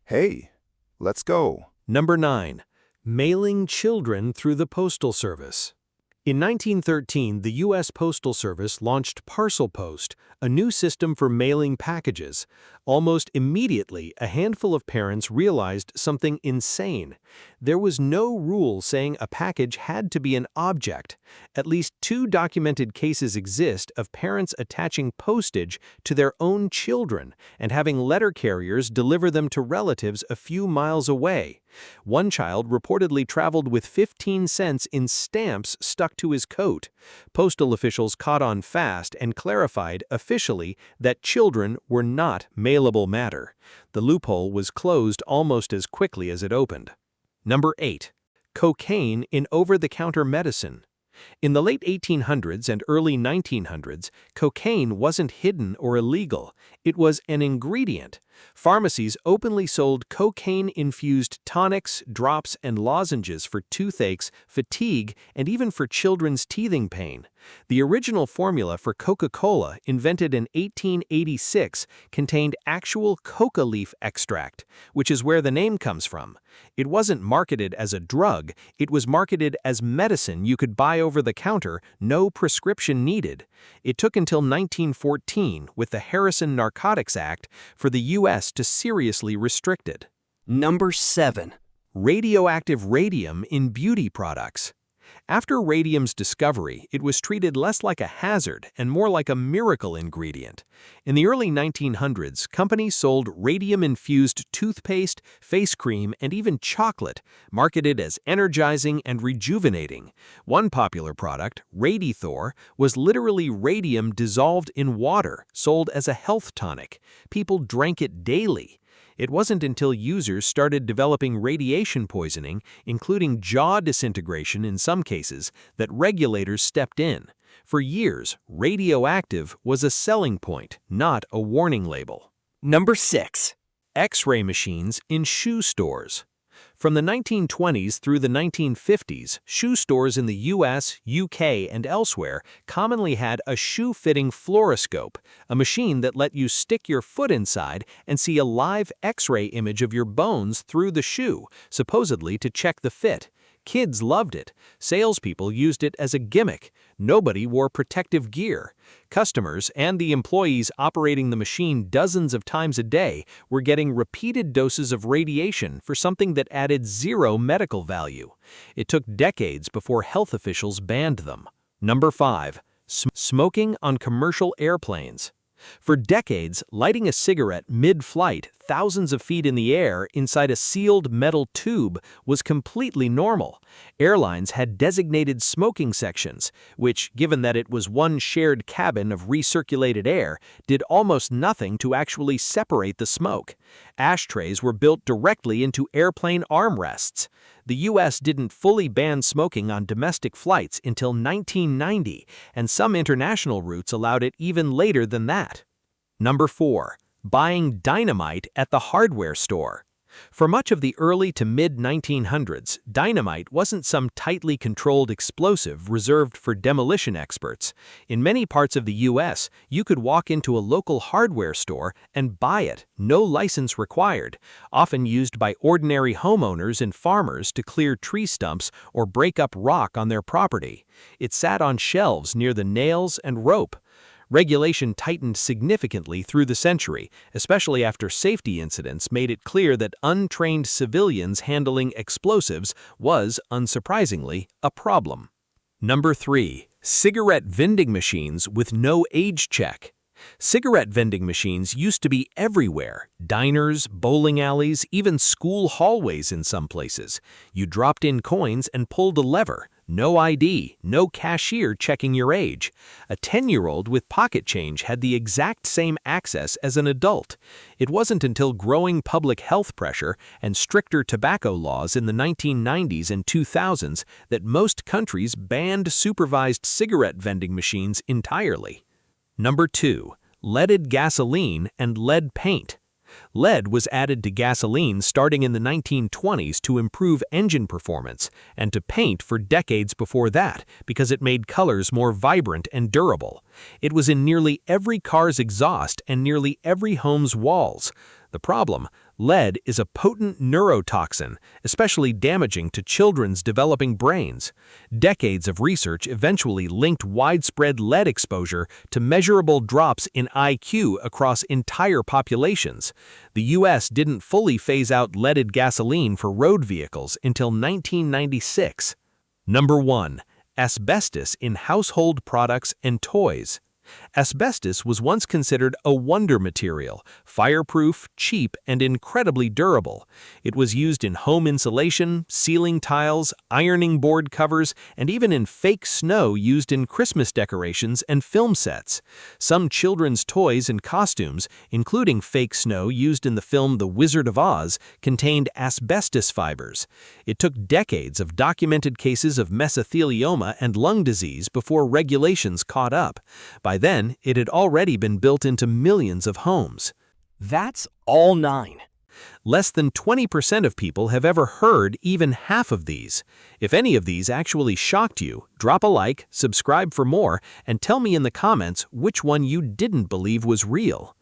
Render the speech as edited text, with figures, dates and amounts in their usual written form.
Hey, let's go. Number 9. Mailing children through the Postal Service. In 1913, the U.S. Postal Service launched Parcel Post, a new system for mailing packages. Almost immediately, a handful of parents realized something insane. There was no rule saying a package had to be an object. At least 2 documented cases exist of parents attaching postage to their own children and having letter carriers deliver them to relatives a few miles away. One child reportedly traveled with 15 cents in stamps stuck to his coat. Postal officials caught on fast and clarified officially that children were not mailable matter. The loophole was closed almost as quickly as it opened. Number 8. Cocaine in over-the-counter medicine. In the late 1800s and early 1900s, cocaine wasn't hidden or illegal. It was an ingredient. Pharmacies openly sold cocaine-infused tonics, drops, and lozenges for toothaches, fatigue, and even for children's teething pain. The original formula for Coca-Cola, invented in 1886, contained actual coca leaf extract, which is where the name comes from. It wasn't marketed as a drug, it was marketed as medicine you could buy over the counter, no prescription needed. It took until 1914, with the Harrison Narcotics Act, for the U.S. to seriously restrict it. Number 7. Radioactive radium in beauty products. After radium's discovery, it was treated less like a hazard and more like a miracle ingredient. In the early 1900s, companies sold radium-infused toothpaste, face cream, and even chocolate, marketed as energizing and rejuvenating. One popular product, Radithor, was literally radium dissolved in water, sold as a health tonic. People drank it daily. It wasn't until users started developing radiation poisoning, including jaw disintegration in some cases, that regulators stepped in. For years, radioactive was a selling point, not a warning label. Number 6. X-ray machines in shoe stores. From the 1920s through the 1950s, shoe stores in the US, UK, and elsewhere commonly had a shoe-fitting fluoroscope, a machine that let you stick your foot inside and see a live X-ray image of your bones through the shoe, supposedly to check the fit. Kids loved it. Salespeople used it as a gimmick. Nobody wore protective gear. Customers and the employees operating the machine dozens of times a day were getting repeated doses of radiation for something that added zero medical value. It took decades before health officials banned them. Number 5. Smoking on commercial airplanes. For decades, lighting a cigarette mid-flight, thousands of feet in the air inside a sealed metal tube was completely normal. Airlines had designated smoking sections, which, given that it was one shared cabin of recirculated air, did almost nothing to actually separate the smoke. Ashtrays were built directly into airplane armrests. The U.S. didn't fully ban smoking on domestic flights until 1990, and some international routes allowed it even later than that. Number 4. Buying dynamite at the hardware store. For much of the early to mid-1900s, dynamite wasn't some tightly controlled explosive reserved for demolition experts. In many parts of the U.S., you could walk into a local hardware store and buy it, no license required, often used by ordinary homeowners and farmers to clear tree stumps or break up rock on their property. It sat on shelves near the nails and rope. Regulation tightened significantly through the century, especially after safety incidents made it clear that untrained civilians handling explosives was, unsurprisingly, a problem. Number 3. Cigarette vending machines with no age check. Cigarette vending machines used to be everywhere: diners, bowling alleys, even school hallways in some places. You dropped in coins and pulled a lever. No ID, no cashier checking your age. A 10-year-old with pocket change had the exact same access as an adult. It wasn't until growing public health pressure and stricter tobacco laws in the 1990s and 2000s that most countries banned supervised cigarette vending machines entirely. Number 2. Leaded gasoline and lead paint. Lead was added to gasoline starting in the 1920s to improve engine performance, and to paint for decades before that because it made colors more vibrant and durable. It was in nearly every car's exhaust and nearly every home's walls. The problem: Lead is a potent neurotoxin, especially damaging to children's developing brains. Decades of research eventually linked widespread lead exposure to measurable drops in IQ across entire populations. The U.S. didn't fully phase out leaded gasoline for road vehicles until 1996. Number 1. Asbestos in household products and toys. Asbestos was once considered a wonder material, fireproof, cheap, and incredibly durable. It was used in home insulation, ceiling tiles, ironing board covers, and even in fake snow used in Christmas decorations and film sets. Some children's toys and costumes, including fake snow used in the film The Wizard of Oz, contained asbestos fibers. It took decades of documented cases of mesothelioma and lung disease before regulations caught up. By then, it had already been built into millions of homes. That's all 9. Less than 20% of people have ever heard even half of these. If any of these actually shocked you, drop a like, subscribe for more, and tell me in the comments which one you didn't believe was real.